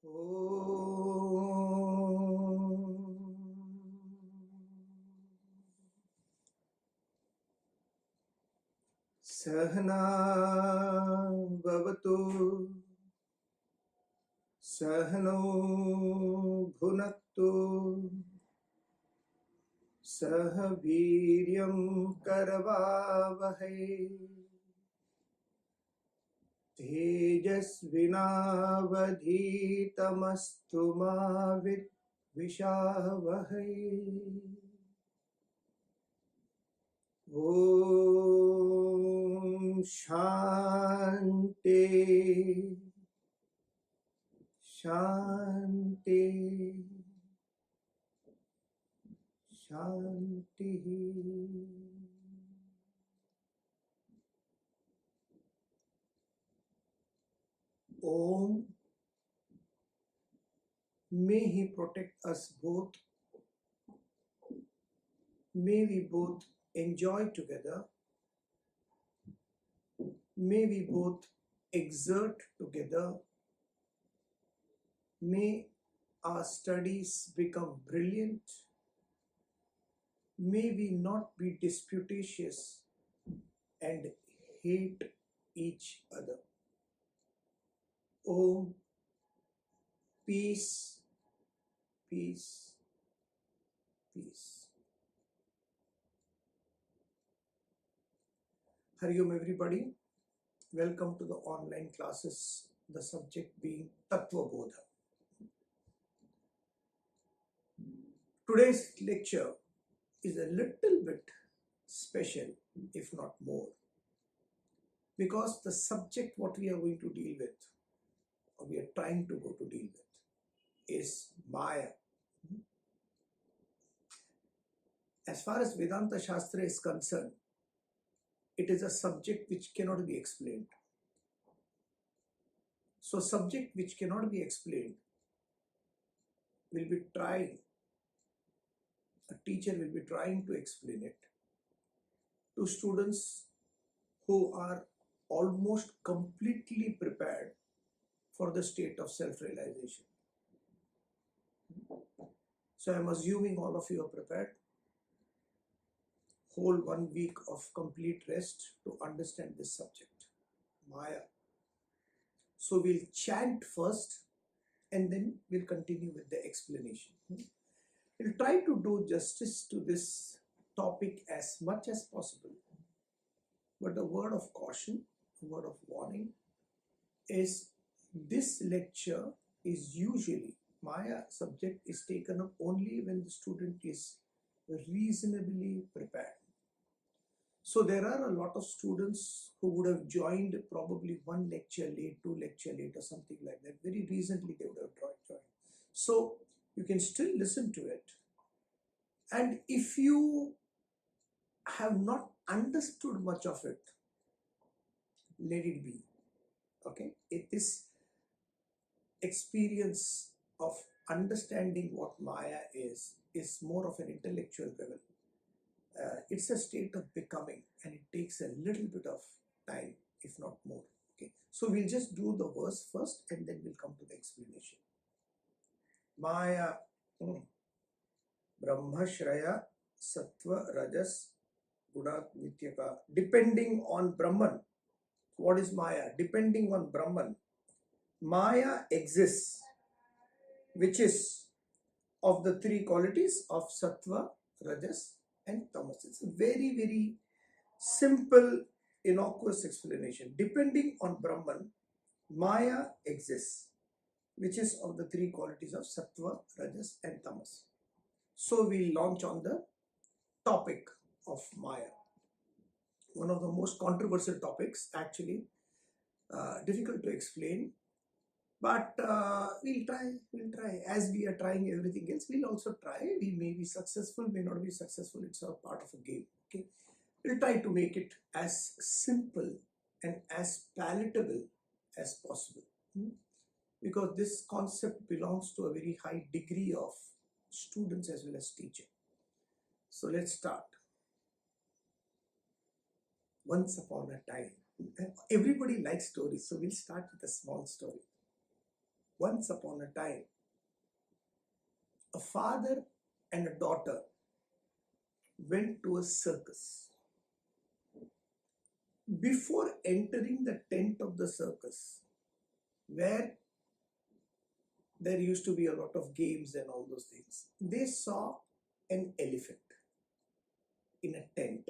Sahana Bhavatu Sahano Bhunaktu Saha Viryam Karavavahai Tejasvinavadhitamastu ma Vishavahai. Om Shanti Shanti Shanti. Om, may He protect us both. May we both enjoy together. May we both exert together. May our studies become brilliant. May we not be disputatious and hate each other. Om, peace, peace, peace. Hari Om everybody. Welcome to the online classes, the subject being Tattva-Bodhah. Today's lecture is a little bit special, if not more, because the subject what we are going to deal with, or we are trying to go to deal with, is Maya. As far as Vedanta Shastra is concerned, it is a subject which cannot be explained. So subject which cannot be explained will be trying, a teacher will be trying to explain it to students who are almost completely prepared for the state of self-realization. So I'm assuming all of you are prepared. Whole 1 week of complete rest to understand this subject, Maya. So we'll chant first and then we'll continue with the explanation. We'll try to do justice to this topic as much as possible. But a word of caution, a word of warning is this lecture is usually, Maya subject is taken up only when the student is reasonably prepared. So there are a lot of students who would have joined probably 1 lecture late, 2 lecture late or something like that. Very recently they would have joined. So you can still listen to it. And if you have not understood much of it, let it be. Okay? This experience of understanding what Maya is more of an intellectual level. It's a state of becoming and it takes a little bit of time, if not more. Okay, so we'll just do the verse first and then we'll come to the explanation. Maya, Brahma, Shraya, Sattva, Rajas, Buddha, Nityaka. Depending on Brahman, what is Maya? Depending on Brahman, Maya exists, which is of the 3 qualities of Sattva, Rajas, and Tamas. It's a very, very simple, innocuous explanation. Depending on Brahman, Maya exists, which is of the 3 qualities of Sattva, Rajas, and Tamas. So we launch on the topic of Maya. One of the most controversial topics, actually, difficult to explain. But we'll try. As we are trying everything else, we'll also try. We may be successful, may not be successful. It's a part of a game. Okay, we'll try to make it as simple and as palatable as possible. Because this concept belongs to a very high degree of students as well as teacher. So let's start. Once upon a time. Everybody likes stories, so we'll start with a small story. Once upon a time, a father and a daughter went to a circus. Before entering the tent of the circus, where there used to be a lot of games and all those things, they saw an elephant in a tent,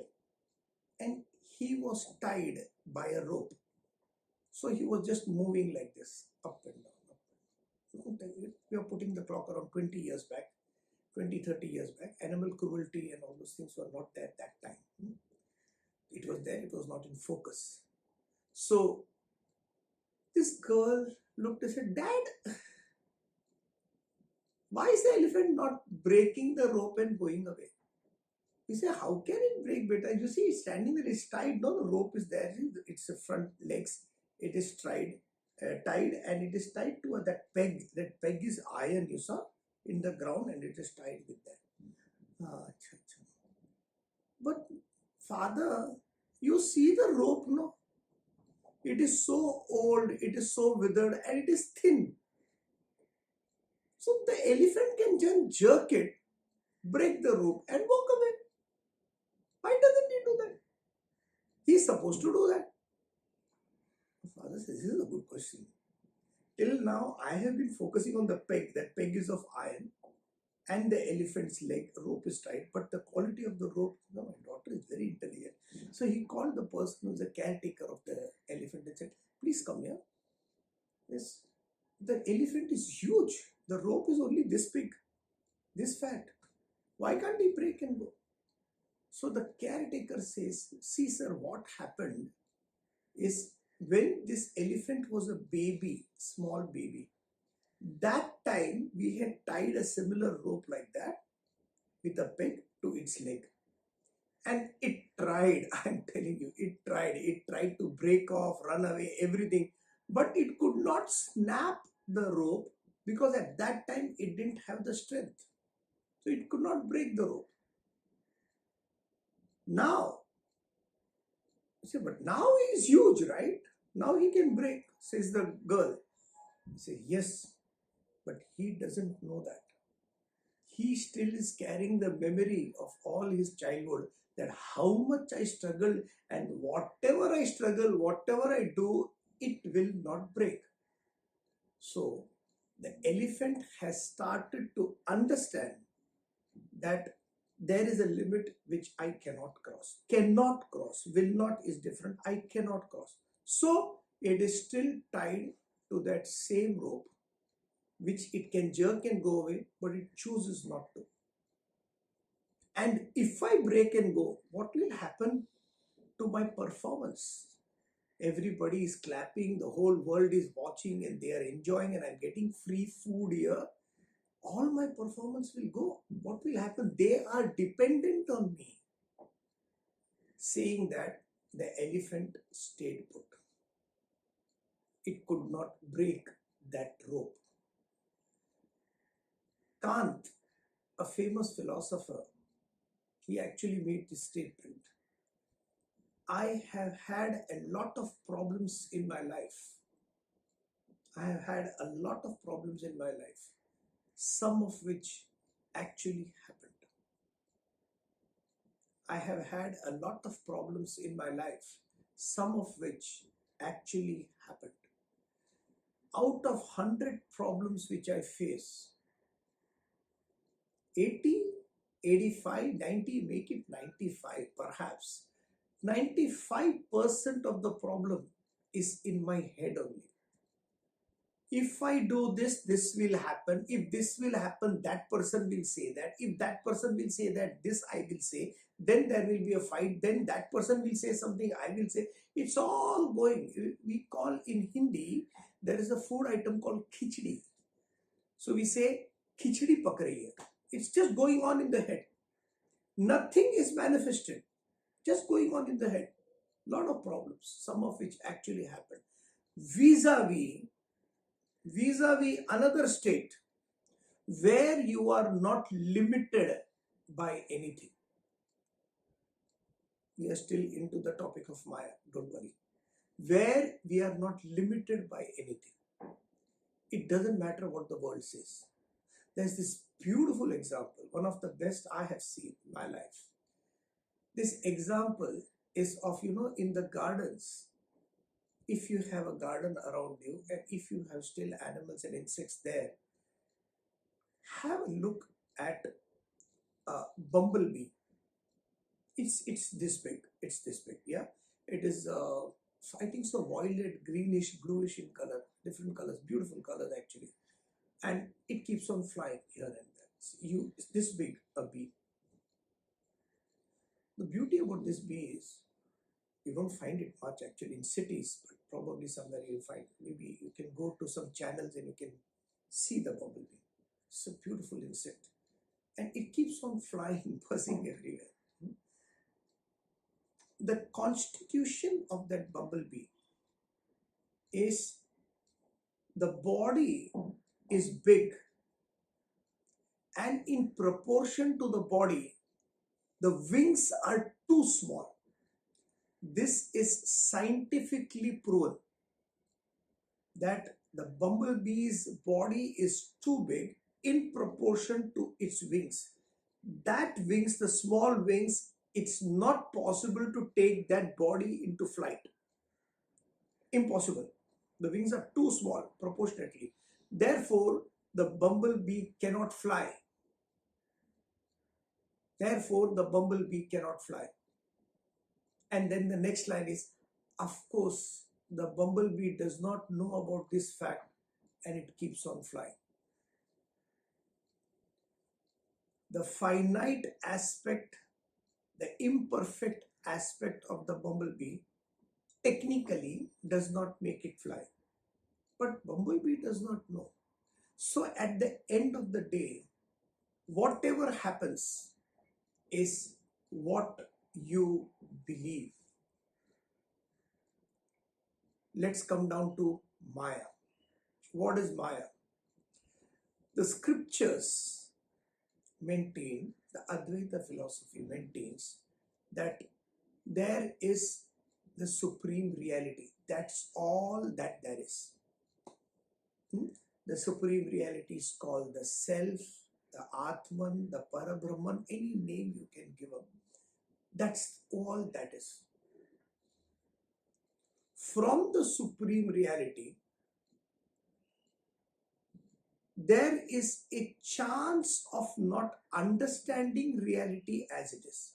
and he was tied by a rope. So he was just moving like this, up and down, up and down. We are putting the clock around 20 years back, 20, 30 years back. Animal cruelty and all those things were not there at that time. It was there, it was not in focus. So this girl looked and said, "Dad, why is the elephant not breaking the rope and going away?" He said, "How can it break, beta? You see, it's standing there, it's tied. No, the rope is there. It's the front legs. It is tied, and it is tied to that peg. That peg is iron, you saw, in the ground, and it is tied with that." But father, you see the rope, no? It is so old, it is so withered, and it is thin. So the elephant can just jerk it, break the rope, and walk away. Why doesn't he do that? He's supposed to do that. The father says, "This is a good question. Till now, I have been focusing on the peg. That peg is of iron, and the elephant's leg rope is tight. But the quality of the rope, no, my daughter is very intelligent." So he called the person who is the caretaker of the elephant and said, "Please come here. Yes, the elephant is huge. The rope is only this big, this fat. Why can't he break and go?" So the caretaker says, "See, sir, what happened is when this elephant was a baby, small baby, that time we had tied a similar rope like that with a peg to its leg. And it tried, I'm telling you, it tried to break off, run away, everything. But it could not snap the rope because at that time it didn't have the strength. So it could not break the rope. Now, I say, but now he is huge, right? Now he can break," says the girl. I say, "Yes, but he doesn't know that. He still is carrying the memory of all his childhood, that how much I struggled, and whatever I struggle, whatever I do, it will not break." So the elephant has started to understand that there is a limit which I cannot cross. Cannot cross. Will not is different. I cannot cross. So it is still tied to that same rope, which it can jerk and go away, but it chooses not to. And if I break and go, what will happen to my performance? Everybody is clapping, the whole world is watching, and they are enjoying, and I'm getting free food here. All my performance will go. What will happen? They are dependent on me. Saying that, the elephant stayed put. It could not break that rope. Kant, a famous philosopher, he actually made this statement: "I have had a lot of problems in my life. I have had a lot of problems in my life, some of which actually happened. I have had a lot of problems in my life, some of which actually happened. Out of 100 problems which I face, 80, 85, 90, make it 95 perhaps. 95% of the problem is in my head only. If I do this, this will happen. If this will happen, that person will say that. If that person will say that, this I will say. Then there will be a fight. Then that person will say something, I will say. It's all going. We call in Hindi, there is a food item called khichdi. So we say, khichdi pak rahi hai. It's just going on in the head. Nothing is manifested. Just going on in the head. Lot of problems, some of which actually happen. Vis-a-vis another state where you are not limited by anything. We are still into the topic of Maya, don't worry. Where we are not limited by anything. It doesn't matter what the world says. There's this beautiful example, one of the best I have seen in my life. This example is of, in the gardens, if you have a garden around you and if you have still animals and insects there, have a look at a bumblebee. It's this big. It's this big. Yeah, it is. I think so. Violet, greenish, bluish in color, different colors, beautiful colors actually, and it keeps on flying here and there. It's this big a bee. The beauty about this bee is you don't find it much actually in cities, but probably somewhere you'll find. Maybe you can go to some channels and you can see the bumblebee. It's a beautiful insect, and it keeps on flying, buzzing everywhere. The constitution of that bumblebee is the body is big, and in proportion to the body, the wings are too small. This is scientifically proven that the bumblebee's body is too big in proportion to its wings. That wings, the small wings, it's not possible to take that body into flight. Impossible. The wings are too small proportionately. Therefore, the bumblebee cannot fly. Therefore, the bumblebee cannot fly. And then the next line is, of course, the bumblebee does not know about this fact and it keeps on flying. The finite aspect, the imperfect aspect of the bumblebee technically does not make it fly. But bumblebee does not know. So at the end of the day, whatever happens is what you believe. Let's come down to Maya. What is Maya? The scriptures maintain, the Advaita philosophy maintains that there is the supreme reality. That's all that there is. The supreme reality is called the self, the Atman, the Parabrahman, any name you can give up. That's all that is. From the supreme reality, there is a chance of not understanding reality as it is.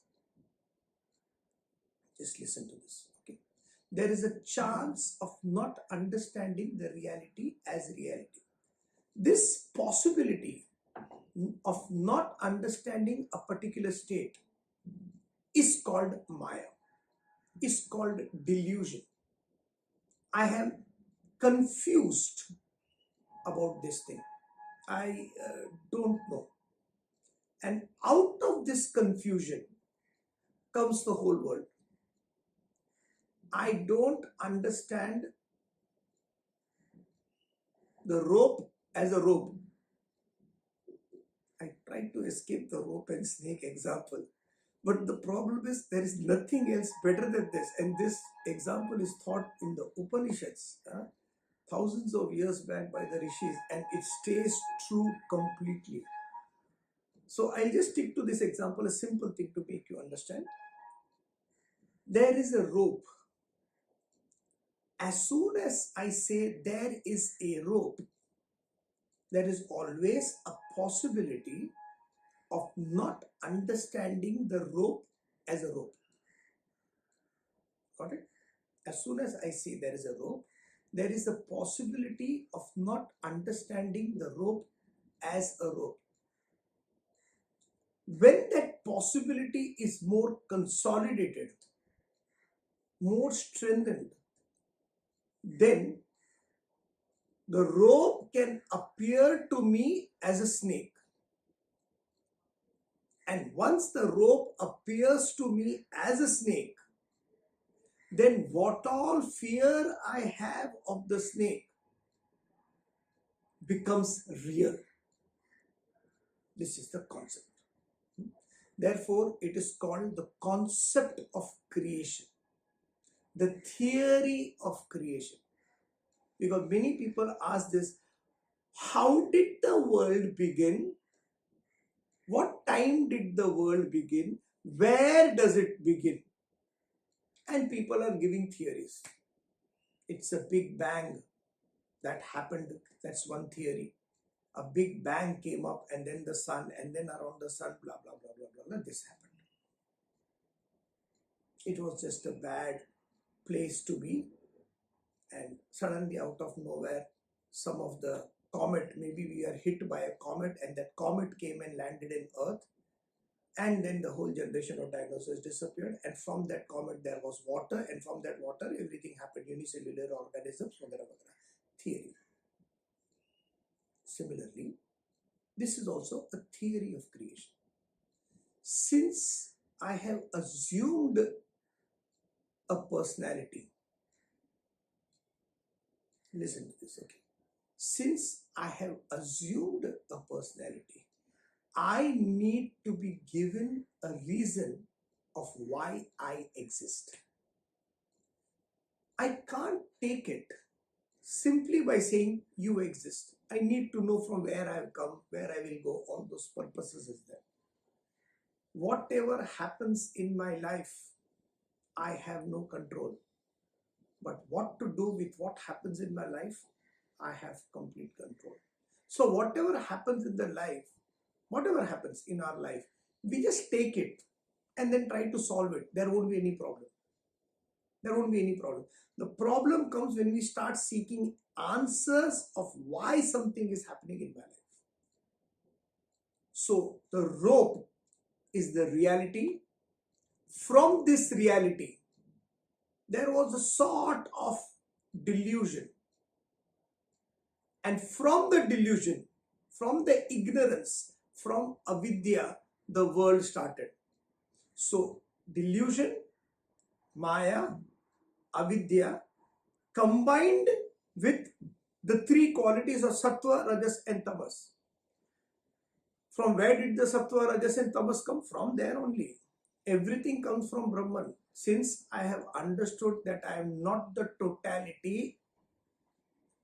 Just listen to this. Okay? There is a chance of not understanding the reality as reality. This possibility of not understanding a particular state is called Maya, is called delusion. I am confused about this thing. I don't know. And out of this confusion comes the whole world. I don't understand the rope as a rope. I tried to escape the rope and snake example. But the problem is there is nothing else better than this. And this example is taught in the Upanishads, thousands of years back by the rishis, and it stays true completely. So I'll just stick to this example, a simple thing to make you understand. There is a rope. As soon as I say there is a rope, there is always a possibility of not understanding the rope as a rope. Got it? As soon as I say there is a rope, there is a possibility of not understanding the rope as a rope. When that possibility is more consolidated, more strengthened, then the rope can appear to me as a snake. And once the rope appears to me as a snake, then what all fear I have of the snake becomes real. This is the concept. Therefore, it is called the concept of creation, the theory of creation. Because many people ask this, How did the world begin? What time did the world begin? Where does it begin? And people are giving theories. It's a big bang that happened. That's one theory. A big bang came up, and then the sun, and then around the sun, blah, blah, blah, blah, blah, this happened. It was just a bad place to be, and suddenly out of nowhere, some of the comet, maybe we are hit by a comet, and that comet came and landed in Earth, and then the whole generation of dinosaurs disappeared, and from that comet there was water, and from that water everything happened, unicellular organisms, whatever. Theory. Similarly, this is also a theory of creation. Since I have assumed a personality, listen to this, okay? Since I have assumed a personality, I need to be given a reason of why I exist. I can't take it simply by saying you exist. I need to know from where I have come, where I will go, all those purposes is there. Whatever happens in my life, I have no control. But what to do with what happens in my life, I have complete control. So whatever happens in the life, whatever happens in our life, we just take it and then try to solve it. There won't be any problem. There won't be any problem. The problem comes when we start seeking answers of why something is happening in my life. So the rope is the reality. From this reality, there was a sort of delusion. And from the delusion, from the ignorance, from avidya, the world started. So delusion, maya, avidya, combined with the three qualities of sattva, rajas and tamas. From where did the sattva, rajas and tamas come? From there only. Everything comes from Brahman. Since I have understood that I am not the totality,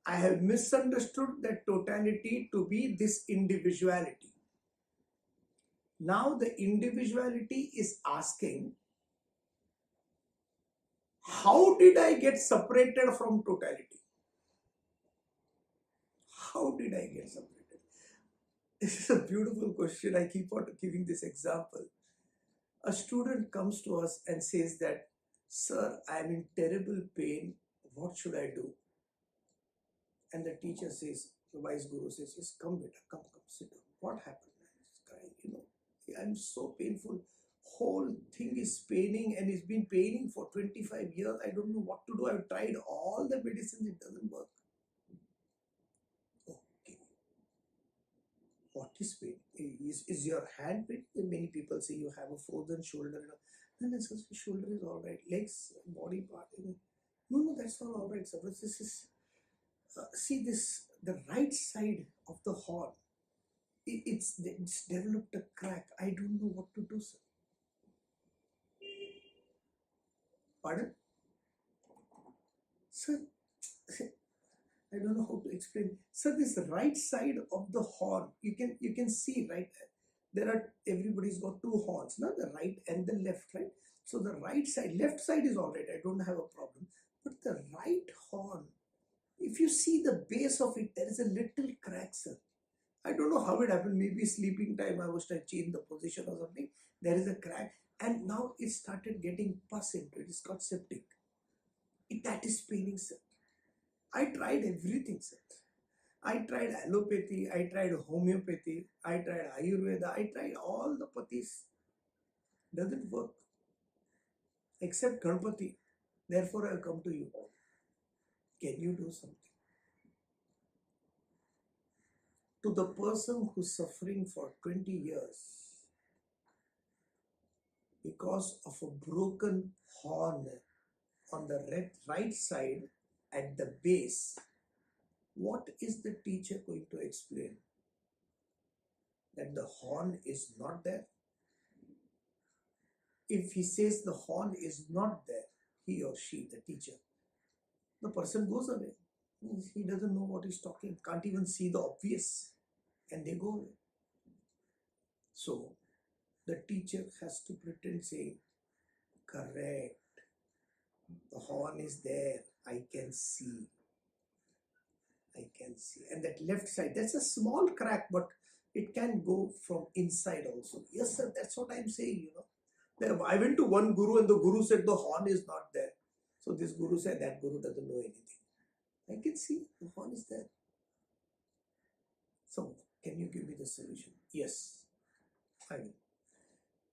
I have misunderstood that totality to be this individuality. Now the individuality is asking, how did I get separated from totality? How did I get separated? This is a beautiful question. I keep on giving this example. A student comes to us and says that, sir, I am in terrible pain. What should I do? And the teacher says, the wise guru says, yes, come beta, come, sit down. What happened? He's crying, I'm so painful. Whole thing is paining and it's been paining for 25 years. I don't know what to do. I've tried all the medicines, it doesn't work. Okay. What is pain? Is your hand pain? Many people say you have a frozen shoulder. And then says shoulder is all right. Legs, body part. No, that's all right. So this is, see this, the right side of the horn. It's developed a crack. I don't know what to do, sir. Pardon? Sir, I don't know how to explain. Sir, this right side of the horn, you can see, right? Everybody's got two horns, now the right and the left, right? So the right side, left side is all right. I don't have a problem. But the right horn, if you see the base of it, there is a little crack, sir. I don't know how it happened. Maybe sleeping time I was trying to change the position or something. There is a crack, and now it started getting pus into it. It's got septic. That is paining, sir. I tried everything, sir. I tried allopathy, I tried homeopathy, I tried Ayurveda, I tried all the pathis. Doesn't work. Except Ganpati. Therefore, I have come to you. Can you do something? To the person who's suffering for 20 years because of a broken horn on the right side at the base, what is the teacher going to explain? That the horn is not there? If he says the horn is not there, he or she, the teacher, the person goes away. He doesn't know what he's talking, can't even see the obvious, and they go away. So the teacher has to pretend saying, correct, the horn is there, I can see. And that left side, that's a small crack, but it can go from inside also. Yes, sir, that's what I'm saying, I went to one guru and the guru said the horn is not there. So this guru said that guru doesn't know anything. I can see the horn is there. So can you give me the solution? Yes, I will.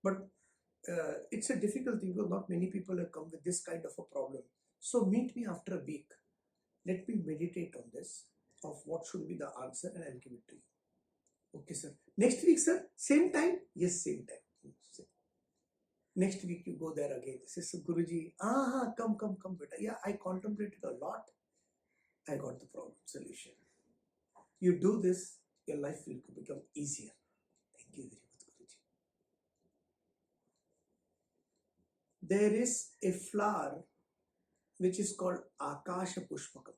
But it's a difficult thing because not many people have come with this kind of a problem. So meet me after a week. Let me meditate on this, of what should be the answer, and I'll give it to you. Okay, sir. Next week, sir, same time? Yes, same time. Next week you go there again. Says, Guruji, come, beta. Yeah, I contemplated a lot. I got the problem solution. You do this, your life will become easier. Thank you very much, Guruji. There is a flower which is called Akasha Pushpakam.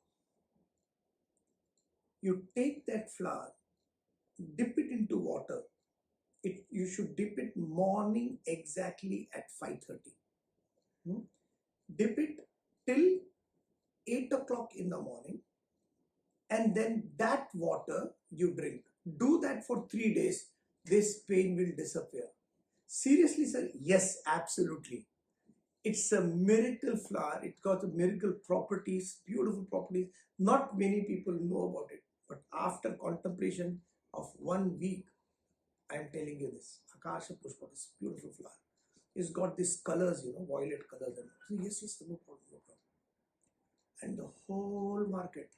You take that flower, dip it into water. You should dip it morning exactly at 5:30. Dip it till 8 o'clock in the morning, and then that water you drink. Do that for 3 days. This pain will disappear. Seriously, sir? Yes, absolutely. It's a miracle flower. It's got miracle properties, beautiful properties. Not many people know about it. But after contemplation of 1 week, I am telling you this. Akasha Pushpa is a beautiful flower. It's got these colors, violet colors. So yes, no problem, no problem. And the whole market,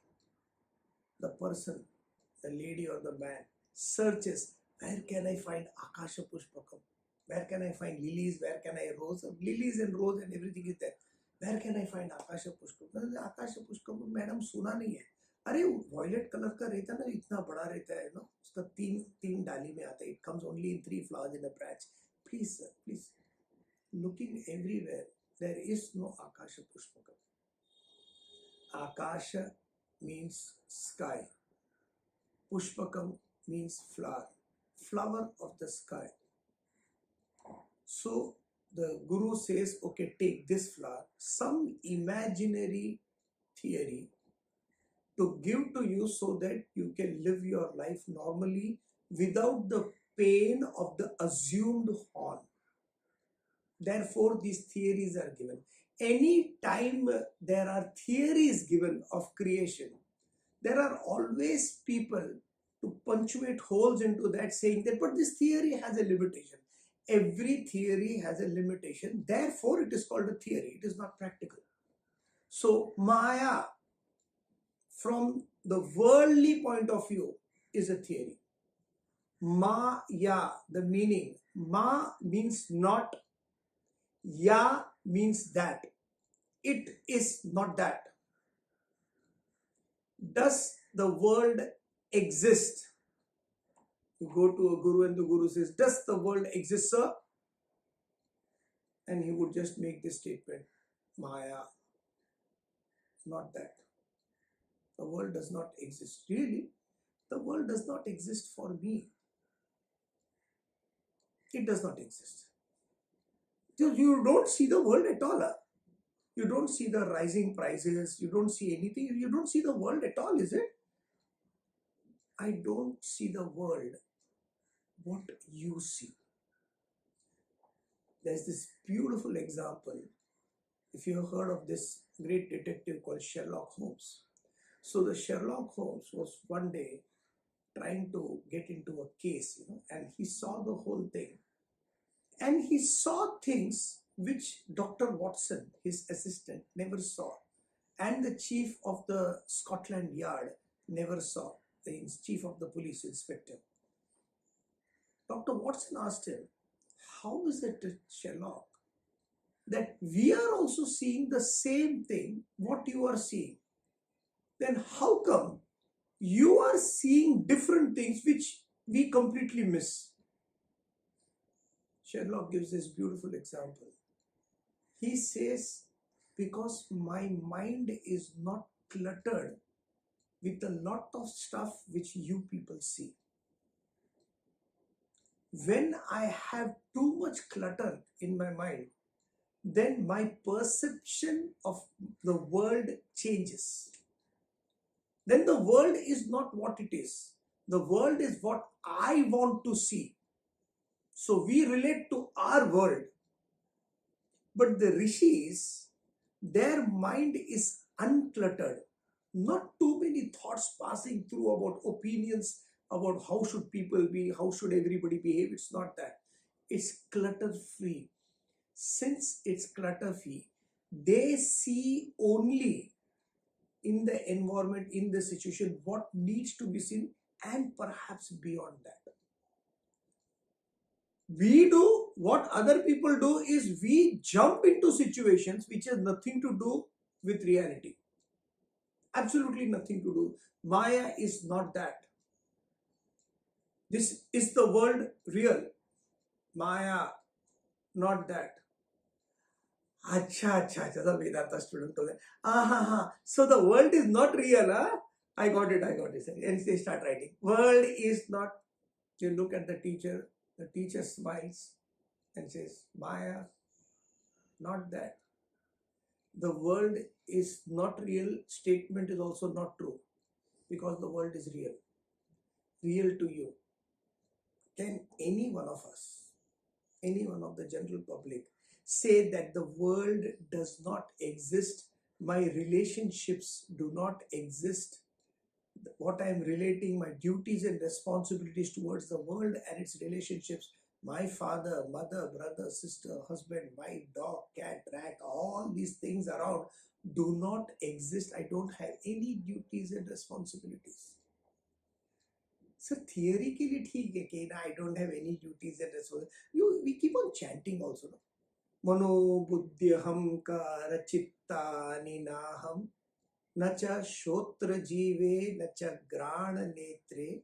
the person, the lady or the man, searches, where can I find Akasha Pushpakam? Where can I find lilies? Where can I rose? Lilies and rose and everything is there. Where can I find Akasha Pushpakam? Akasha Pushpakam, madam, सुना नहीं है. अरे violet colour का रहता ना, इतना बड़ा रहता है ना, उसका तीन डाली में आता है. It comes only in 3 flowers in a branch. Please, sir, please. Looking everywhere, there is no Akasha Pushpakam. Akasha means sky. Pushpakam means flower. Flower of the sky. So the guru says, okay, take this flower, some imaginary theory to give to you so that you can live your life normally without the pain of the assumed horn. Therefore, these theories are given. Any time there are theories given of creation, there are always people to punctuate holes into that, saying that, but this theory has a limitation. Every theory has a limitation. Therefore, it is called a theory. It is not practical. So, Maya, from the worldly point of view, is a theory. Maya, the meaning. Ma means not. Ya means that. It is not that. Does the world exist? You go to a guru and the guru says, does the world exist, sir? And he would just make this statement, Maya, not that. The world does not exist. Really, the world does not exist for me. It does not exist. You don't see the world at all. Huh? You don't see the rising prices. You don't see anything. You don't see the world at all, is it? I don't see the world. What you see. There's this beautiful example. If you have heard of this great detective called Sherlock Holmes. So the Sherlock Holmes was one day trying to get into a case, and he saw the whole thing. And he saw things which Dr. Watson, his assistant, never saw. And the chief of the Scotland Yard never saw, the chief of the police inspector. Dr. Watson asked him, how is it, Sherlock, that we are also seeing the same thing, what you are seeing? Then how come you are seeing different things which we completely miss? Sherlock gives this beautiful example. He says, because my mind is not cluttered with a lot of stuff which you people see. When I have too much clutter in my mind, then my perception of the world changes. Then the world is not what it is. The world is what I want to see. So we relate to our world. But the rishis, their mind is uncluttered. Not too many thoughts passing through about opinions, about how should people be, how should everybody behave. It's not that. It's clutter free. Since it's clutter free, they see only in the environment, in the situation, what needs to be seen, and perhaps beyond that. We do what other people do is we jump into situations which has nothing to do with reality. Absolutely nothing to do. Maya is not that. This is the world real. Maya, not that. Acha, the Vedanta student told me, so the world is not real, huh? I got it. And they start writing. World is not, you look at the teacher smiles and says, Maya, not that. The world is not real statement is also not true, because the world is real to you. Can any one of us, any one of the general public, say that the world does not exist, my relationships do not exist, what I am relating, my duties and responsibilities towards the world and its relationships, my father, mother, brother, sister, husband, wife, dog, cat, rat, all these things around do not exist. I don't have any duties and responsibilities. So theoretically, okay, I don't have any duties and responsibilities. We keep on chanting also. No? Mano buddhyaham kara ninaham na cha shotra jive na cha grana netre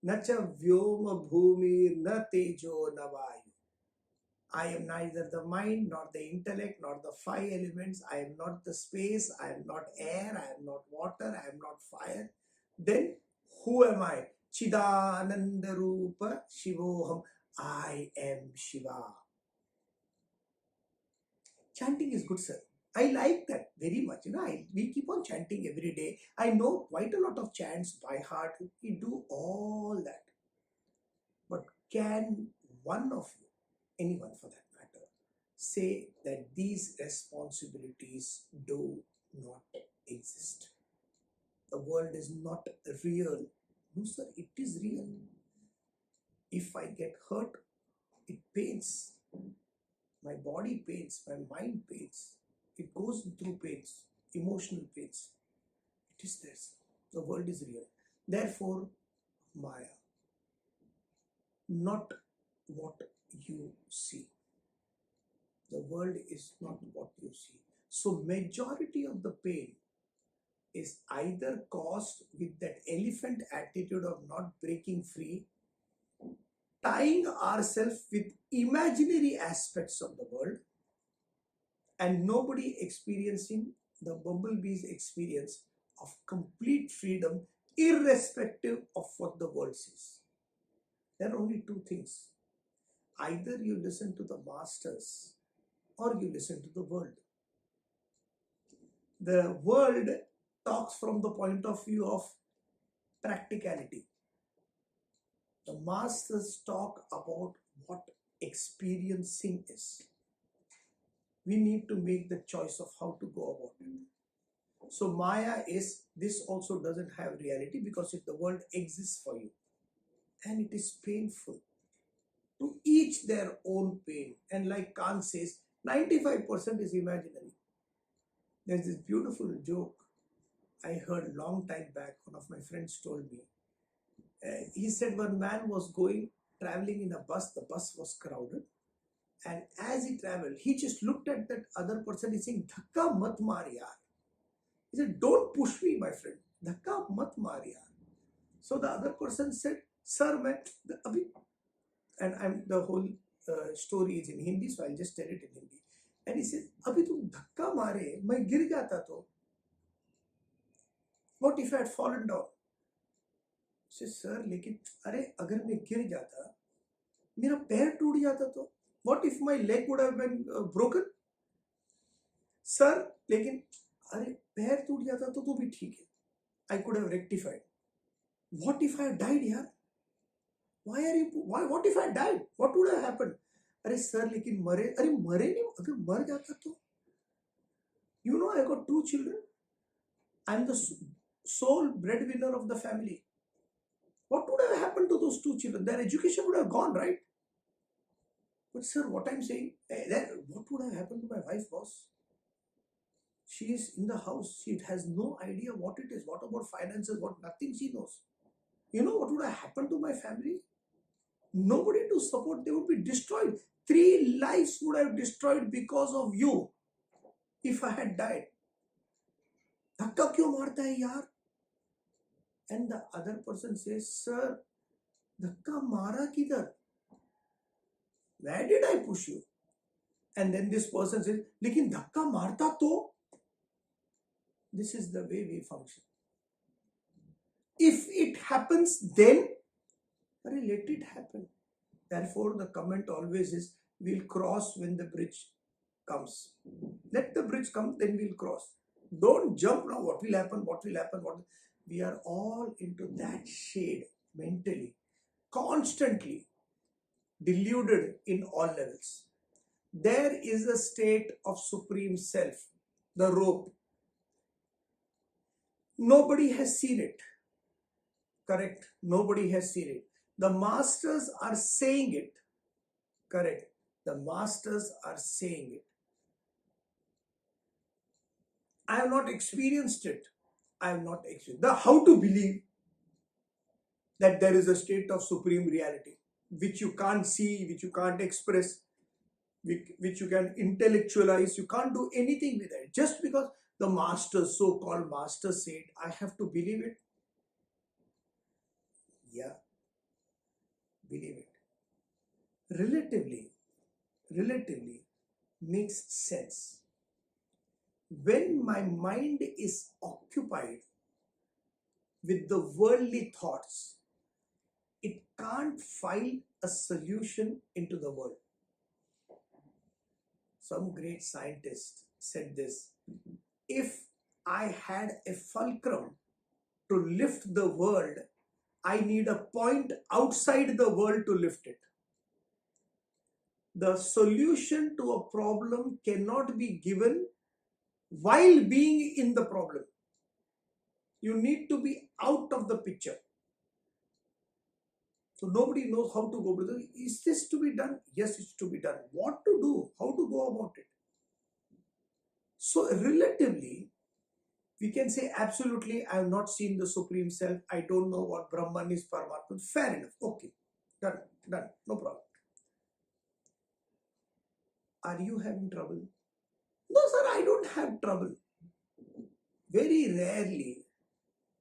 na cha vyoma bhumi na tejo na vayu. I am neither the mind, nor the intellect, nor the five elements. I am not the space. I am not air. I am not water. I am not fire. Then who am I? Chidananda Rupa Shivoham. I am Shiva. Chanting is good, sir. I like that very much. We keep on chanting every day. I know quite a lot of chants by heart. We do all that. But can one of you, anyone for that matter, say that these responsibilities do not exist? The world is not real. No, sir, it is real. If I get hurt, it pains. My body pains, my mind pains. It goes through pains, emotional pains. It is there. The world is real. Therefore, Maya, not what you see. The world is not what you see. So majority of the pain is either caused with that elephant attitude of not breaking free, tying ourselves with imaginary aspects of the world, and nobody experiencing the bumblebee's experience of complete freedom irrespective of what the world says. There are only two things. Either you listen to the masters or you listen to the world. The world talks from the point of view of practicality. The masters talk about what experiencing is. We need to make the choice of how to go about it. So Maya is, this also doesn't have reality, because if the world exists for you, and it is painful, to each their own pain. And like Kant says, 95% is imaginary. There's this beautiful joke I heard long time back. One of my friends told me. He said one man was traveling in a bus. The bus was crowded. And as he traveled, he just looked at that other person. He's saying, "Dhakka mat maar yaar." He said, "Don't push me, my friend. Dhakka mat maar yaar." So the other person said, "Sir, and the whole story is in Hindi, so I'll just tell it in Hindi. And he said, "Abhi tum dhakka mare, main gir jata to." What if I had fallen down? Say, sir, लेकिन अरे अगर मैं गिर जाता, मेरा पैर टूट जाता तो? What if my leg would have been broken? Sir, लेकिन अरे पैर टूट जाता तो भी ठीक है. I could have rectified. What if I died, yaar? What if I died? What would have happened? अरे सर लेकिन मरे नहीं, अगर मर जाता तो? You know, I got 2 children. I'm the sole breadwinner of the family. What would have happened to those 2 children? Their education would have gone, right? But sir, what I'm saying, what would have happened to my wife, boss? She is in the house. She has no idea what it is. What about finances? Nothing she knows. You know what would have happened to my family? Nobody to support. They would be destroyed. 3 lives would have destroyed because of you if I had died. धक्का क्यों मारता है यार? And the other person says, sir, धक्का मारा किधर? Where did I push you? And then this person says, लेकिन धक्का मारता तो? This is the way we function. If it happens, then let it happen. Therefore, the comment always is, we'll cross when the bridge comes. Let the bridge come, then we'll cross. Don't jump now. What will happen? We are all into that shade mentally, constantly deluded in all levels. There is a state of supreme self, the rope. Nobody has seen it. Correct? Nobody has seen it. The masters are saying it. Correct? The masters are saying it. I have not experienced it. I have not experienced how to believe that there is a state of supreme reality which you can't see, which you can't express, which you can intellectualize. You can't do anything with it. Just because the masters, so-called masters, say it, I have to believe it. Yeah, believe it. Relatively makes sense. When my mind is occupied with the worldly thoughts, it can't find a solution into the world. Some great scientist said this: if I had a fulcrum to lift the world, I need a point outside the world to lift it. The solution to a problem cannot be given while being in the problem. You need to be out of the picture. So nobody knows how to go. Is this to be done? Yes, it's to be done. What to do? How to go about it? So relatively, we can say absolutely, I have not seen the Supreme Self. I don't know what Brahman is, Paramatma. Fair enough. Okay. Done. No problem. Are you having trouble? No, sir, I don't have trouble. Very rarely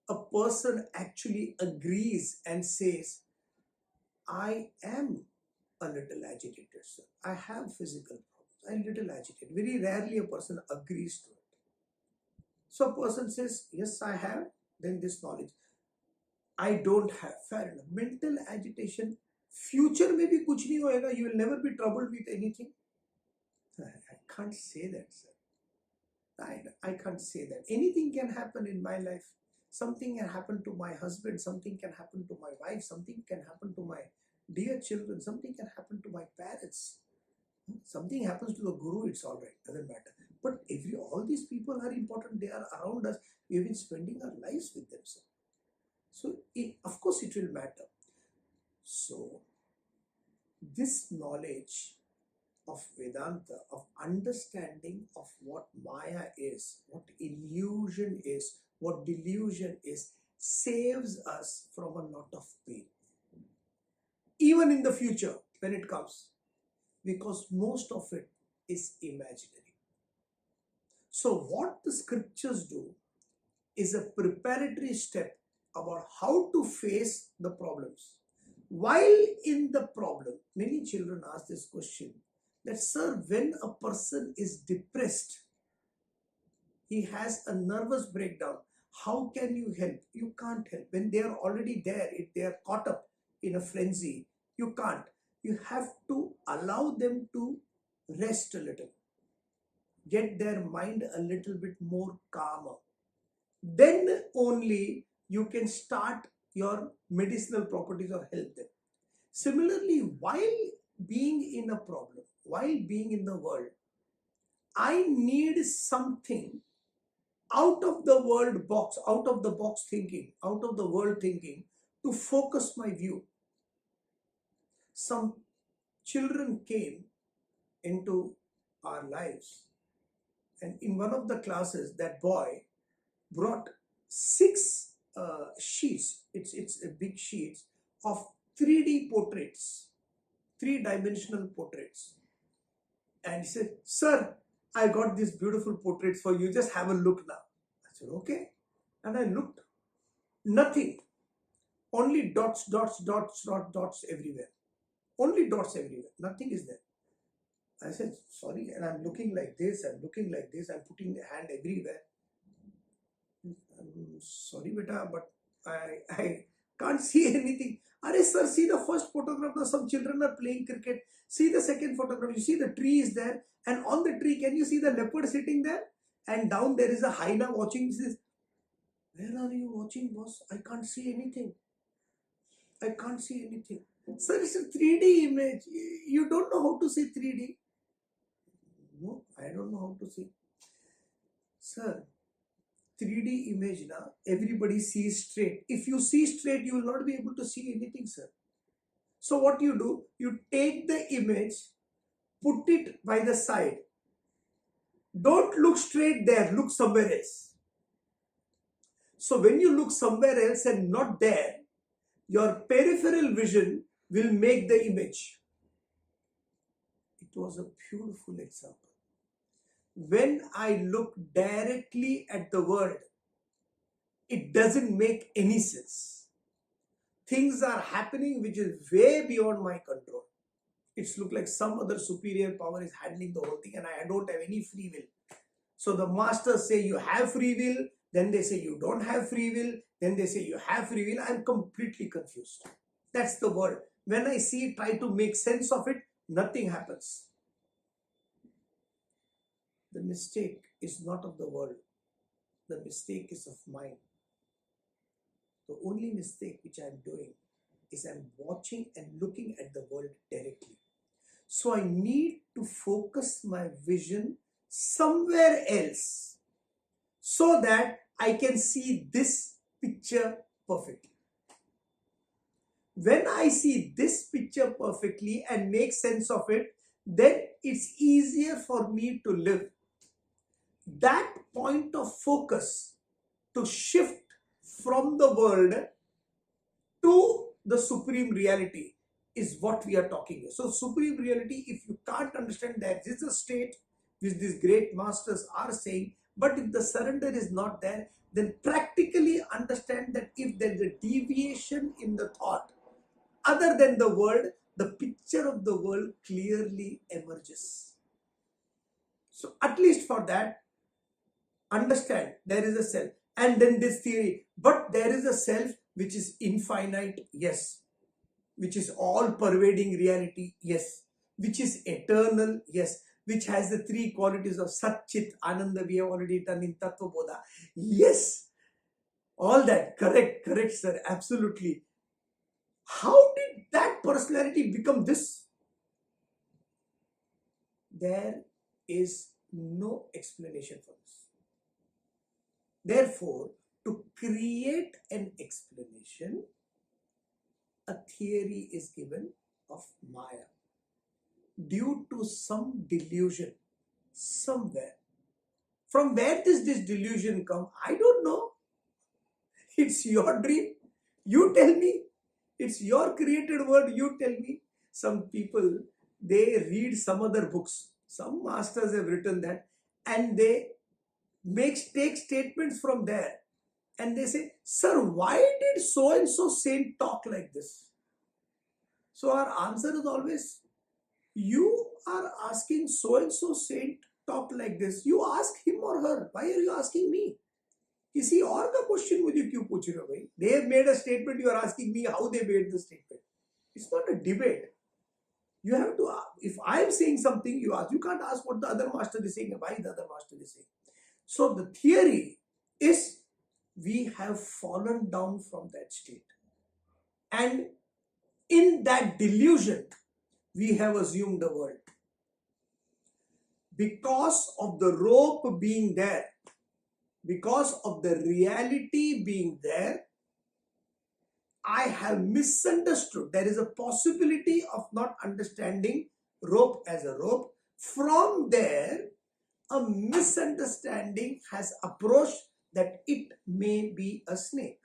a person actually agrees and says, I am a little agitated, sir. I have physical problems. I'm a little agitated. Very rarely a person agrees to it. So a person says, yes, I have, then this knowledge. I don't have. Fair enough. Mental agitation, future में भी कुछ नहीं होएगा. You will never be troubled with anything. I can't say that, sir. I can't say that. Anything can happen in my life. Something can happen to my husband. Something can happen to my wife. Something can happen to my dear children. Something can happen to my parents. Something happens to the guru, it's all right. Doesn't matter. But all these people are important. They are around us. We have been spending our lives with them, sir. So, of course, it will matter. So, this knowledge of Vedanta, of understanding of what Maya is, what illusion is, what delusion is, saves us from a lot of pain. Even in the future, when it comes, because most of it is imaginary. So what the scriptures do is a preparatory step about how to face the problems. While in the problem, many children ask this question, that sir, when a person is depressed, he has a nervous breakdown, How can you help? You can't help. When they are already there, if they are caught up in a frenzy, you can't. You have to allow them to rest a little, get their mind a little bit more calmer. Then only you can start your medicinal properties or help them. Similarly, while being in a problem, while being in the world, I need something out of the world box, out of the box thinking, out of the world thinking to focus my view. Some children came into our lives, and in one of the classes, that boy brought 6 sheets. It's a big sheets of 3D portraits, three-dimensional portraits. And he said, "Sir, I got these beautiful portraits for you. Just have a look now." I said, "Okay." And I looked. Nothing. Only dots, dots, dots, dots, dots everywhere. Only dots everywhere. Nothing is there. I said, "Sorry." And I'm looking like this. I'm looking like this. I'm putting the hand everywhere. "I'm sorry, beta, but I can't see anything." "Arey sir, see the first photograph. Now some children are playing cricket. See the second photograph. You see the tree is there. And on the tree, can you see the leopard sitting there? And down there is a hyena watching." He says, "Where are you watching, boss? I can't see anything. I can't see anything." "Sir, it's a 3D image. You don't know how to see 3D. "No, I don't know how to see." "Sir, 3D image now, everybody sees straight. If you see straight, you will not be able to see anything, sir. So what you do, you take the image, put it by the side. Don't look straight there, look somewhere else. So when you look somewhere else and not there, your peripheral vision will make the image." It was a beautiful example. When I look directly at the world, it doesn't make any sense. Things are happening which is way beyond my control. It's look like some other superior power is handling the whole thing and I don't have any free will. So the masters say you have free will, then they say you don't have free will, then they say you have free will. I'm completely confused. That's the world. When I see, try to make sense of it, nothing happens. The mistake is not of the world. The mistake is of mine. The only mistake which I'm doing is I'm watching and looking at the world directly. So I need to focus my vision somewhere else so that I can see this picture perfectly. When I see this picture perfectly and make sense of it, then it's easier for me to live. That point of focus to shift from the world to the supreme reality is what we are talking here. So supreme reality, if you can't understand that this is a state which these great masters are saying, but if the surrender is not there, then practically understand that if there is a deviation in the thought other than the world, the picture of the world clearly emerges. So at least for that, understand there is a self, and then this theory, but there is a self which is infinite, yes, which is all pervading reality, yes, which is eternal, yes, which has the 3 qualities of Sat, Chit, Ananda we have already done in Tattva-Bodhah. Yes, all that, correct, sir, absolutely. How did that personality become this? There is no explanation for this. Therefore, to create an explanation, a theory is given of Maya. Due to some delusion somewhere. From where does this delusion come? I don't know. It's your dream. You tell me. It's your created world. You tell me. Some people, they read some other books. Some masters have written that and they take statements from there. And they say, "Sir, why did so-and-so saint talk like this?" So our answer is always, you are asking so-and-so saint talk like this. You ask him or her. Why are you asking me? किसी और का question मुझे क्यों पूछ रहे हो भाई? They have made a statement, you are asking me how they made the statement. It's not a debate. You have to, if I am saying something, you ask. You can't ask what the other master is saying and why the other master is saying. So the theory is we have fallen down from that state. And in that delusion, we have assumed the world. Because of the rope being there, because of the reality being there, I have misunderstood. There is a possibility of not understanding rope as a rope. From there, a misunderstanding has approached that it may be a snake.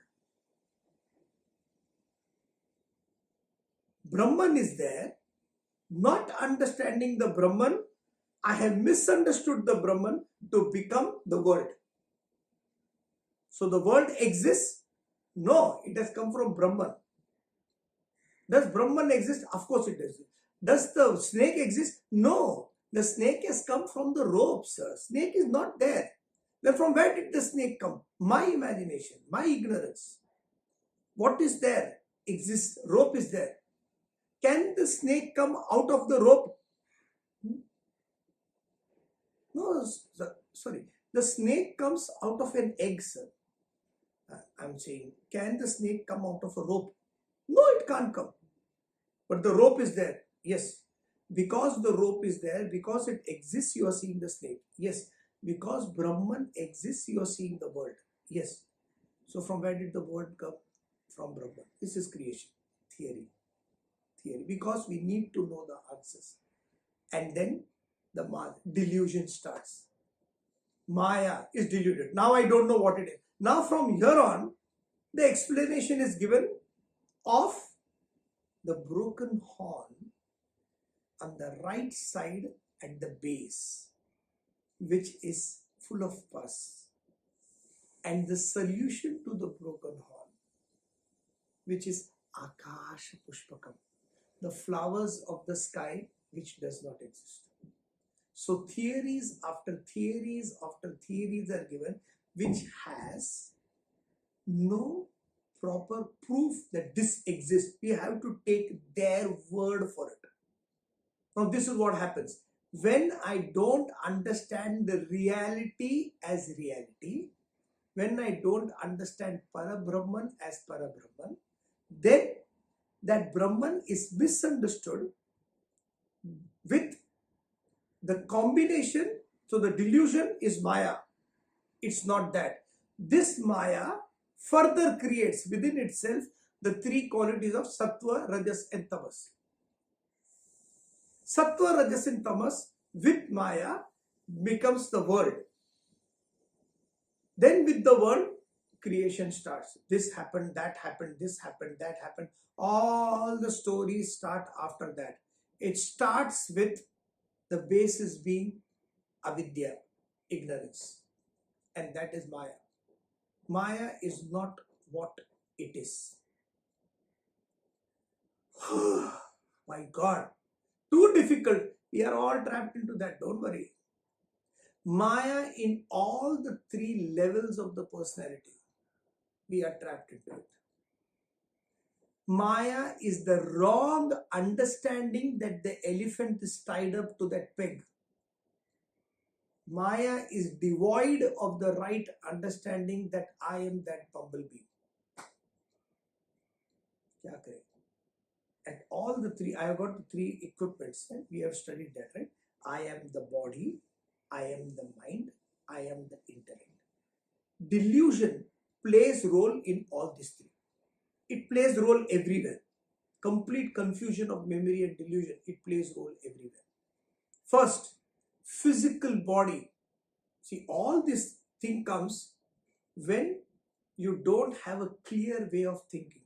Brahman is there. Not understanding the Brahman, I have misunderstood the Brahman to become the world. So the world exists? No, it has come from Brahman. Does Brahman exist? Of course it does. Does the snake exist? No, the snake has come from the rope, sir. Snake is not there. Then from where did the snake come? My imagination, my ignorance. What is there? Exists. Rope is there. Can the snake come out of the rope? No, sorry. The snake comes out of an egg, sir. I'm saying, can the snake come out of a rope? No, it can't come. But the rope is there. Yes. Because the rope is there, because it exists, you are seeing the snake. Yes. Because Brahman exists, you are seeing the world. Yes. So from where did the word come? From Brahman. This is creation. Theory. Because we need to know the answers. And then the delusion starts. Maya is deluded. Now I don't know what it is. Now from here on, the explanation is given of the broken horn on the right side at the base, which is full of pus, and the solution to the broken horn, which is Akasha Pushpakam, the flowers of the sky, which does not exist. So theories after theories after theories are given, which has no proper proof that this exists. We have to take their word for it. Now this is what happens. When I don't understand the reality as reality, when I don't understand Parabrahman as Parabrahman, then that Brahman is misunderstood with the combination. So the delusion is Maya. It's not that. This Maya further creates within itself the three qualities of Sattva, Rajas and Tamas. Sattva, Rajas and Tamas with Maya becomes the world. Then with the world, creation starts. This happened, that happened, this happened, that happened. All the stories start after that. It starts with the basis being avidya, ignorance. And that is Maya. Maya is not what it is. My God, too difficult. We are all trapped into that, don't worry. Maya in all the three levels of the personality, we are trapped into it. Maya is the wrong understanding that the elephant is tied up to that peg. Maya is devoid of the right understanding that I am that bumblebee. Kya kare? And all the three, I have got the three equipments, and we have studied that, right? I am the body, I am the mind, I am the intellect. Delusion plays role in all these three. It plays role everywhere. Complete confusion of memory and delusion, it plays role everywhere. First, physical body. See, all this thing comes when you don't have a clear way of thinking.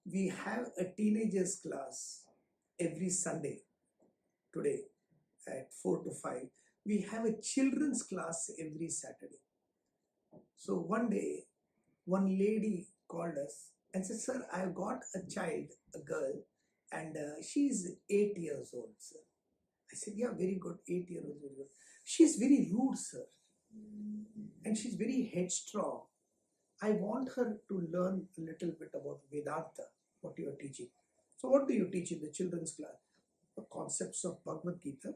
We have a teenagers class every Sunday. Today at 4 to 5. We have a children's class every Saturday. So one day, one lady called us and said, "Sir, I have got a child, a girl, and she's 8 years old, sir." I said, "Yeah, very good, 8 years old. Very good. She's very rude, sir." and she's very headstrong. I want her to learn a little bit about Vedanta, what you are teaching. So what do you teach in the children's class? The concepts of Bhagavad Gita,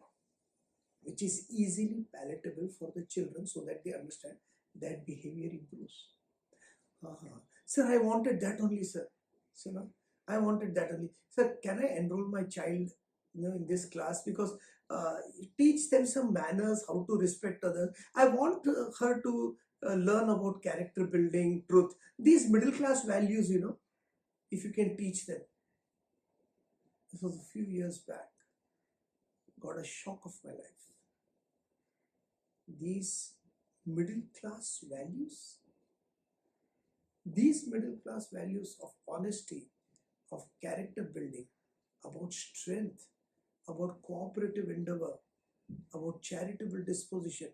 which is easily palatable for the children so that they understand, that behavior improves. Sir, I wanted that only, sir. So, no, I wanted that only. Sir, can I enroll my child in this class? Because teach them some manners, how to respect others. I want her to learn about character building, truth. These middle class values, if you can teach them. This was a few years back. Got a shock of my life. These middle class values of honesty, of character building, about strength, about cooperative endeavor, about charitable disposition,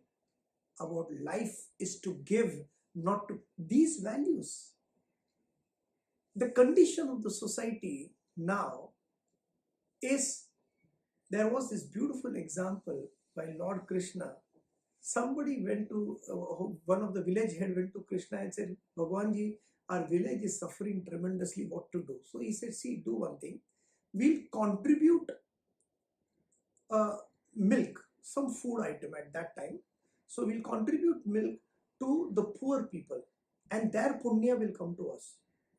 about life is to give, not to. These values. The condition of the society now is, there was this beautiful example by Lord Krishna. Somebody went to, one of the village head went to Krishna and said, Bhagwanji, our village is suffering tremendously, what to do? So he said, see, do one thing. We'll contribute milk, some food item at that time. So we'll contribute milk to the poor people and their punya will come to us.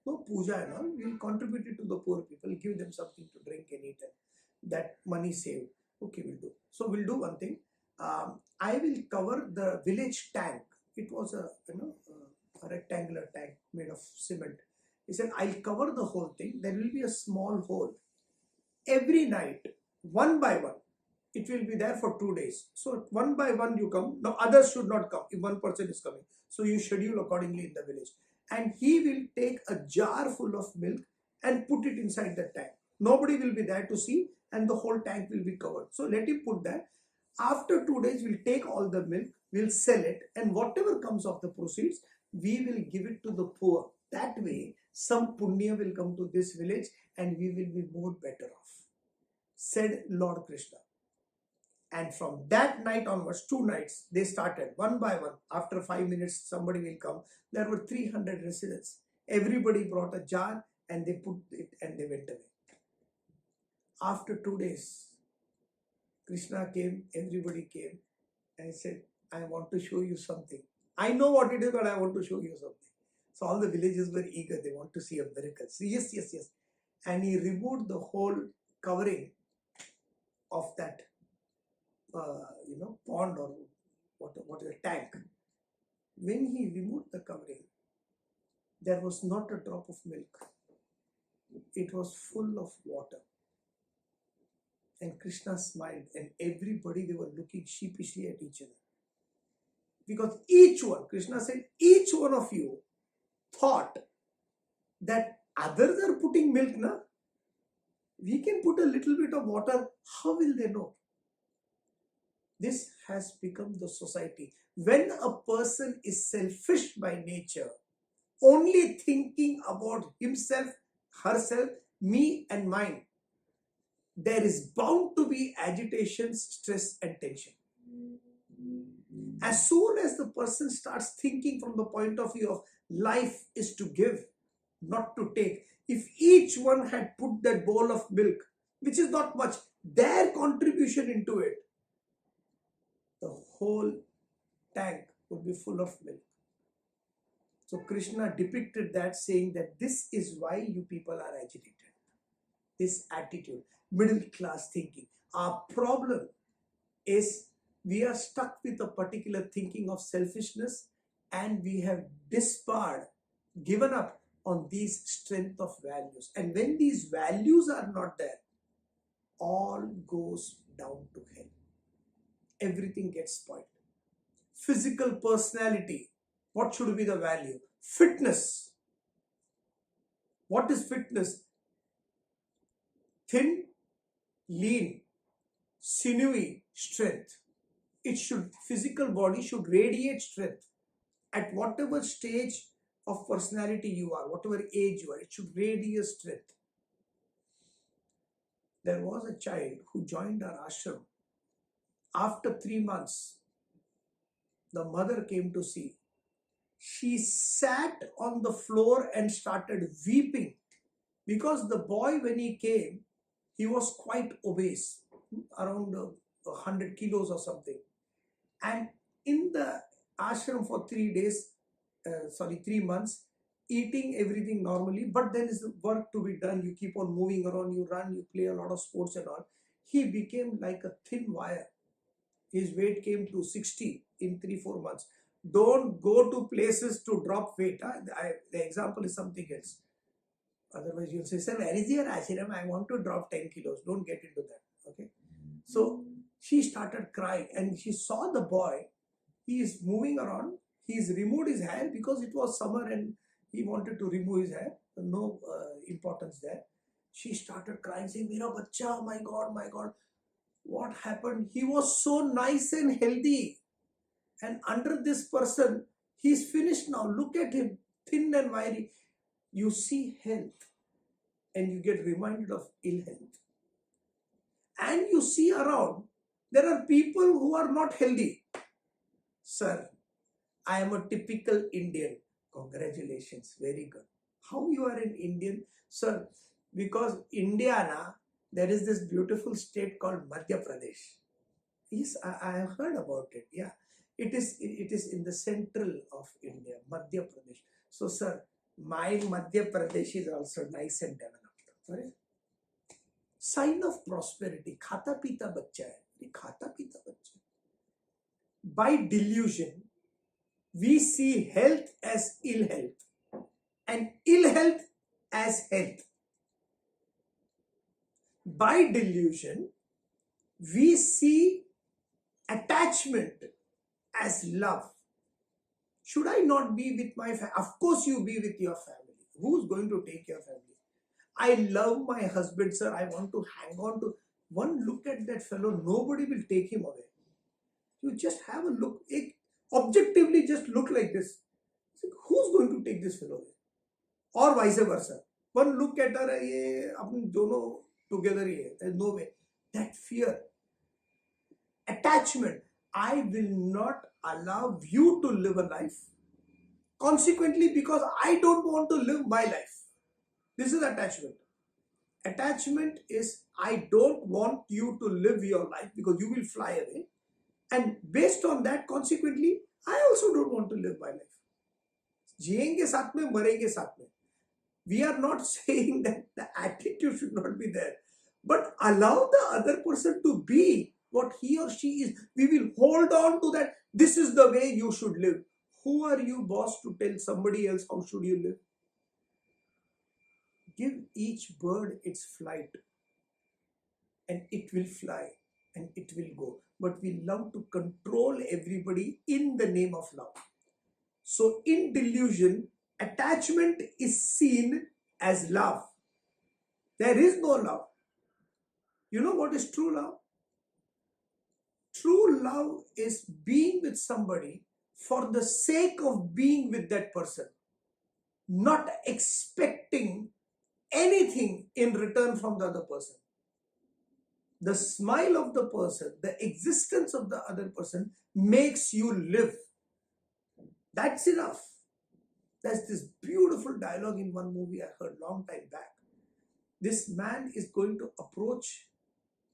No puja and all, we'll contribute it to the poor people, give them something to drink and eat, and that money saved. Okay, we'll do. So we'll do one thing. I will cover the village tank. It was a rectangular tank made of cement. He said, I'll cover the whole thing. There will be a small hole. Every night, one by one, it will be there for 2 days. So one by one you come. Now others should not come if one person is coming. So you schedule accordingly in the village. And he will take a jar full of milk and put it inside the tank. Nobody will be there to see and the whole tank will be covered. So let him put that. After 2 days, we'll take all the milk, we'll sell it, and whatever comes of the proceeds, we will give it to the poor. That way, some punya will come to this village and we will be more better off, said Lord Krishna. And from that night onwards, 2 nights, they started one by one. After 5 minutes, somebody will come. There were 300 residents. Everybody brought a jar and they put it and they went away. After 2 days, Krishna came, everybody came, and said, I want to show you something. I know what it is, but I want to show you something. So all the villagers were eager, they want to see a miracle. So yes. And he removed the whole covering of that, pond or what is a tank. When he removed the covering, there was not a drop of milk. It was full of water. And Krishna smiled, and everybody, they were looking sheepishly at each other. Because each one, Krishna said, each one of you thought that others are putting milk, na? We can put a little bit of water, how will they know? This has become the society. When a person is selfish by nature, only thinking about himself, herself, me and mine, there is bound to be agitation, stress and tension. As soon as the person starts thinking from the point of view of life is to give, not to take, if each one had put that bowl of milk, which is not much, their contribution into it, the whole tank would be full of milk. So Krishna depicted that, saying that this is why you people are agitated. This attitude, middle class thinking. Our problem is we are stuck with a particular thinking of selfishness and we have disbarred, given up on these strength of values. And when these values are not there, all goes down to hell. Everything gets spoiled. Physical personality. What should be the value? Fitness. What is fitness? Thin, lean, sinewy strength. Physical body should radiate strength. At whatever stage of personality you are, whatever age you are, it should radiate strength. There was a child who joined our ashram. After 3 months, The mother came to see. She sat on the floor and started weeping because the boy, when he came, he was quite obese, around 100 kilos or something. And in the ashram for 3 months, eating everything normally, but then is the work to be done. You keep on moving around, you run, you play a lot of sports and all. He became like a thin wire. His weight came to 60 in 3-4 months. Don't go to places to drop weight. The example is something else. Otherwise, you'll say, sir, where is your ashram? I want to drop 10 kilos. Don't get into that. Okay. So she started crying and she saw the boy. He is moving around. He's removed his hair because it was summer and he wanted to remove his hair. No importance there. She started crying, saying, Mera bacha, my God, my God. What happened? He was so nice and healthy. And under this person, he's finished now. Look at him, thin and wiry. You see health and you get reminded of ill health. And you see around, there are people who are not healthy. Sir, I am a typical Indian. Congratulations, very good. How you are an Indian? Sir, because India, there is this beautiful state called Madhya Pradesh. Yes, I have heard about it. Yeah, it is in the central of India, Madhya Pradesh. So, sir, my Madhya Pradesh is also nice and developed. Right? Sign of prosperity. Khata pita bachcha hai. Khata pita bachcha. By delusion, we see health as ill health and ill health as health. By delusion, we see attachment as love. Should I not be with my family? Of course you be with your family. Who's going to take your family? I love my husband, sir. I want to hang on to. One look at that fellow, nobody will take him away. You just have a look. Objectively, just look like this. Who's going to take this fellow away? Or vice versa. One look at her, apne dono together hi hai. There's no way. That fear, attachment. I will not allow you to live a life. Consequently, because I don't want to live my life. This is attachment. Attachment is I don't want you to live your life because you will fly away. And based on that, consequently, I also don't want to live my life. Jiyenge saath mein, marenge saath mein. We are not saying that the attitude should not be there. But allow the other person to be what he or she is. We will hold on to that. This is the way you should live. Who are you, boss, to tell somebody else how should you live? Give each bird its flight and it will fly and it will go. But we love to control everybody in the name of love. So in delusion, attachment is seen as love. There is no love. You know what is true love? True love is being with somebody for the sake of being with that person, not expecting anything in return from the other person. The smile of the person, the existence of the other person makes you live. That's enough. There's this beautiful dialogue in one movie I heard long time back. This man is going to approach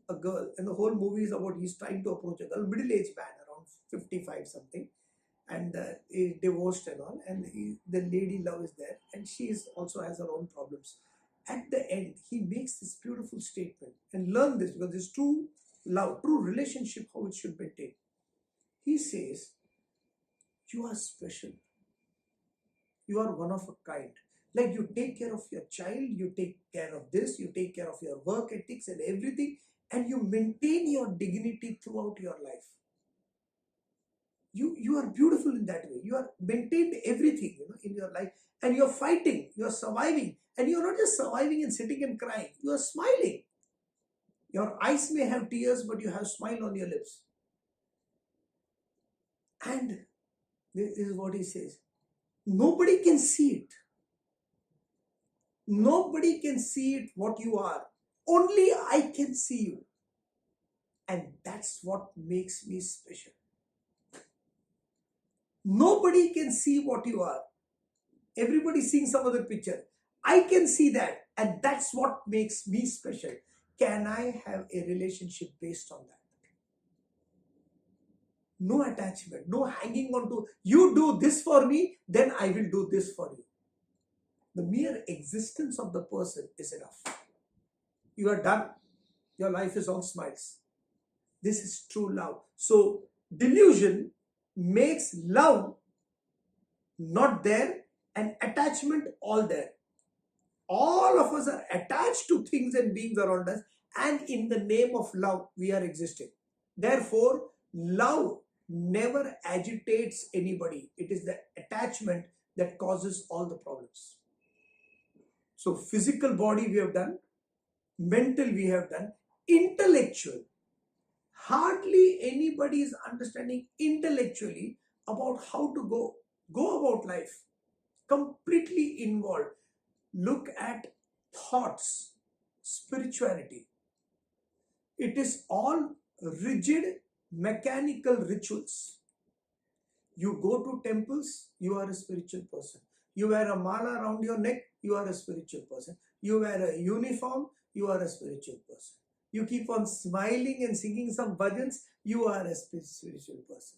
a girl, and the whole movie is about he's trying to approach a girl, middle-aged man, around 55 something, and is divorced and all, and the lady love is there, and she also has her own problems. At the end, he makes this beautiful statement, and learn this because it's true love, true relationship, how it should be taken. He says, you are special. You are one of a kind. Like you take care of your child, you take care of this, you take care of your work ethics and everything, and you maintain your dignity throughout your life. You are beautiful in that way. You are maintained everything in your life, and you're fighting, you're surviving, and you're not just surviving and sitting and crying, you are smiling. Your eyes may have tears, but you have a smile on your lips. And this is what he says. Nobody can see it. Nobody can see it what you are. Only I can see you. And that's what makes me special. Nobody can see what you are. Everybody's seeing some other picture. I can see that, and that's what makes me special. Can I have a relationship based on that? No attachment, no hanging on to, you do this for me, then I will do this for you. The mere existence of the person is enough. You are done. Your life is all smiles. This is true love. So, delusion makes love not there and attachment all there. All of us are attached to things and beings around us, and in the name of love, we are existing. Therefore, love never agitates anybody. It is the attachment that causes all the problems. So, physical body we have done, mental we have done, intellectual. Hardly anybody is understanding intellectually about how to go about life. Completely involved. Look at thoughts, spirituality. It is all rigid, mechanical rituals. You go to temples, you are a spiritual person. You wear a mala around your neck, you are a spiritual person. You wear a uniform, you are a spiritual person. You keep on smiling and singing some bhajans, you are a spiritual person.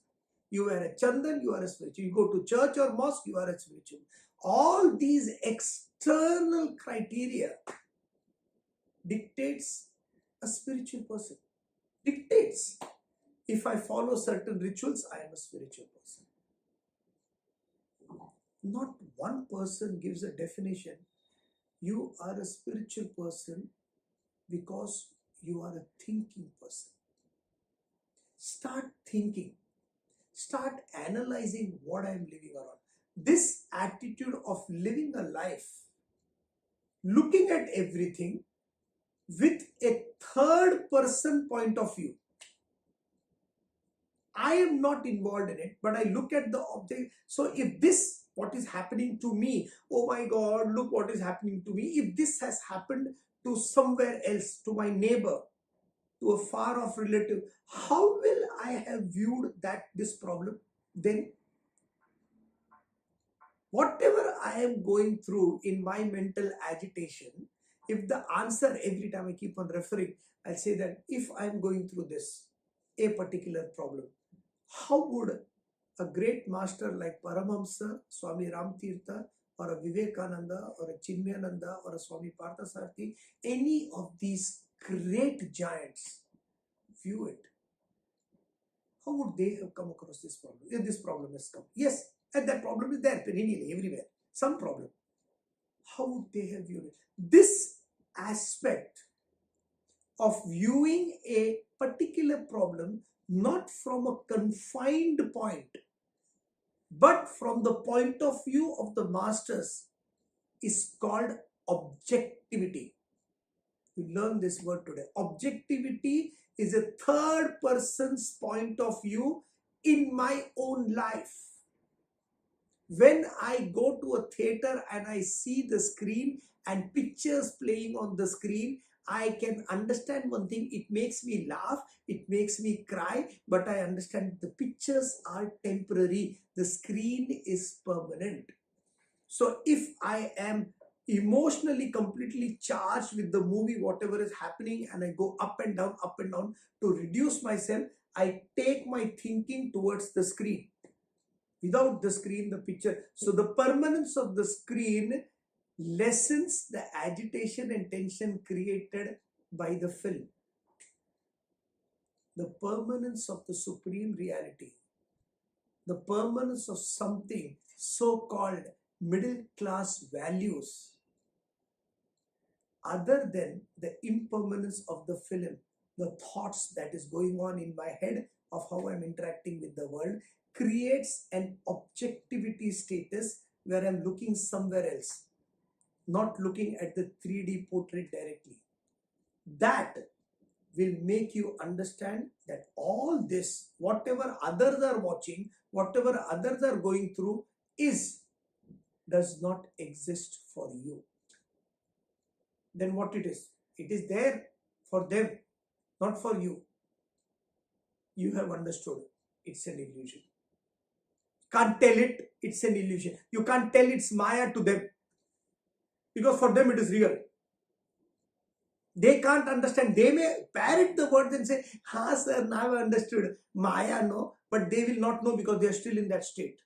You wear a chandan, you are a spiritual. You go to church or mosque, you are a spiritual. All these external criteria dictates a spiritual person. Dictates. If I follow certain rituals, I am a spiritual person. Not one person gives a definition. You are a spiritual person because you are a thinking person. Start thinking. Start analyzing what I am living around. This attitude of living a life, looking at everything with a third person point of view. I am not involved in it, but I look at the object. So if this, what is happening to me, oh my God, look what is happening to me. If this has happened to somewhere else, to my neighbor, to a far off relative, how will I have viewed this problem then? Whatever I am going through in my mental agitation, if the answer, every time I keep on referring, I'll say that if I'm going through this, a particular problem, how would a great master like Paramahamsa, Swami Ramtirtha, or a Vivekananda, or a Chinmayananda, or a Swami Parthasarathi, any of these great giants view it? How would they have come across this problem? If this problem has come, yes, and that problem is there perennially, everywhere, some problem. How would they have viewed it? This aspect of viewing a particular problem not from a confined point, but from the point of view of the masters, is called objectivity. You learn this word today. Objectivity is a third person's point of view in my own life. When I go to a theater and I see the screen and pictures playing on the screen, I can understand one thing. It makes me laugh, it makes me cry, but I understand the pictures are temporary. The screen is permanent. So if I am emotionally completely charged with the movie, whatever is happening, and I go up and down to reduce myself, I take my thinking towards the screen. Without the screen, the picture. So the permanence of the screen lessens the agitation and tension created by the film. The permanence of the supreme reality, the permanence of something so-called middle class values, other than the impermanence of the film, the thoughts that is going on in my head of how I'm interacting with the world, creates an objectivity status where I'm looking somewhere else, not looking at the 3D portrait directly. That will make you understand that all this, whatever others are watching, whatever others are going through, does not exist for you. Then what it is? It is there for them, not for you. You have understood it's an illusion. Can't tell it, it's an illusion. You can't tell it's Maya to them, because for them it is real. They can't understand. They may parrot the words and say, "Ha, sir, now I understood." Maya, no, but they will not know because they are still in that state.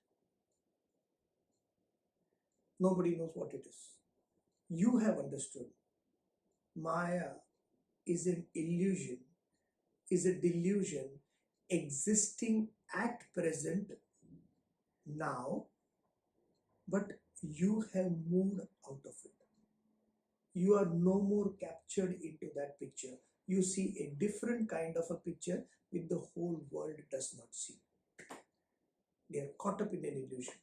Nobody knows what it is. You have understood. Maya is an illusion, is a delusion existing at present now, but you have moved out of it. You are no more captured into that picture. You see a different kind of a picture which the whole world does not see. They are caught up in an illusion.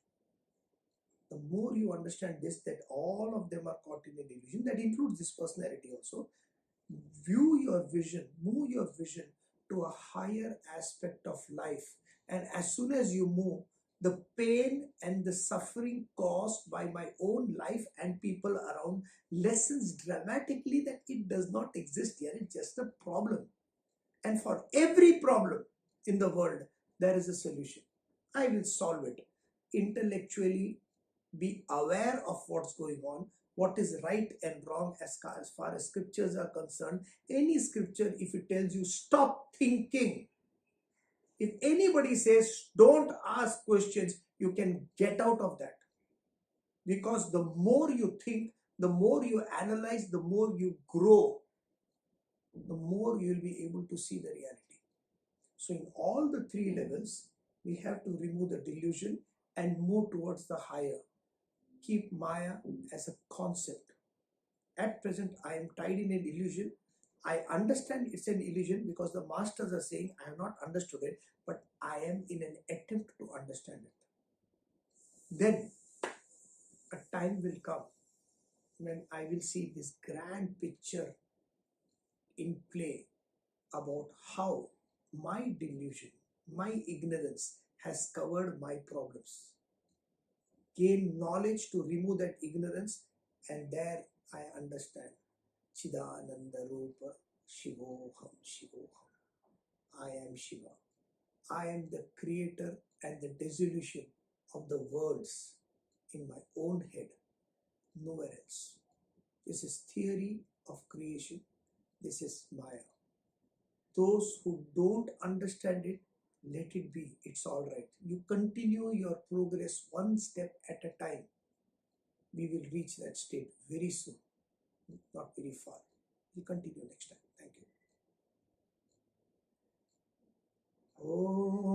The more you understand this, that all of them are caught in an illusion, that includes this personality also, view your vision, move your vision to a higher aspect of life. And as soon as you move, the pain and the suffering caused by my own life and people around lessens dramatically, that it does not exist here. It's just a problem. And for every problem in the world, there is a solution. I will solve it. Intellectually, be aware of what's going on, what is right and wrong as far as scriptures are concerned. Any scripture, if it tells you stop thinking, if anybody says don't ask questions, you can get out of that. Because the more you think, the more you analyze, the more you grow, the more you will be able to see the reality. So in all the three levels, we have to remove the delusion and move towards the higher. Keep Maya as a concept. At present, I am tied in an illusion. I understand it's an illusion because the masters are saying I have not understood it, but I am in an attempt to understand it. Then a time will come when I will see this grand picture in play about how my delusion, my ignorance has covered my problems. Gain knowledge to remove that ignorance, and there I understand. Chidananda Rupa Shivoham Shivoham. I am Shiva. I am the creator and the dissolution of the worlds in my own head, nowhere else. This is theory of creation. This is Maya. Those who don't understand it, let it be. It's all right. You continue your progress one step at a time. We will reach that state very soon, not very far. We continue next time. Thank you. Oh.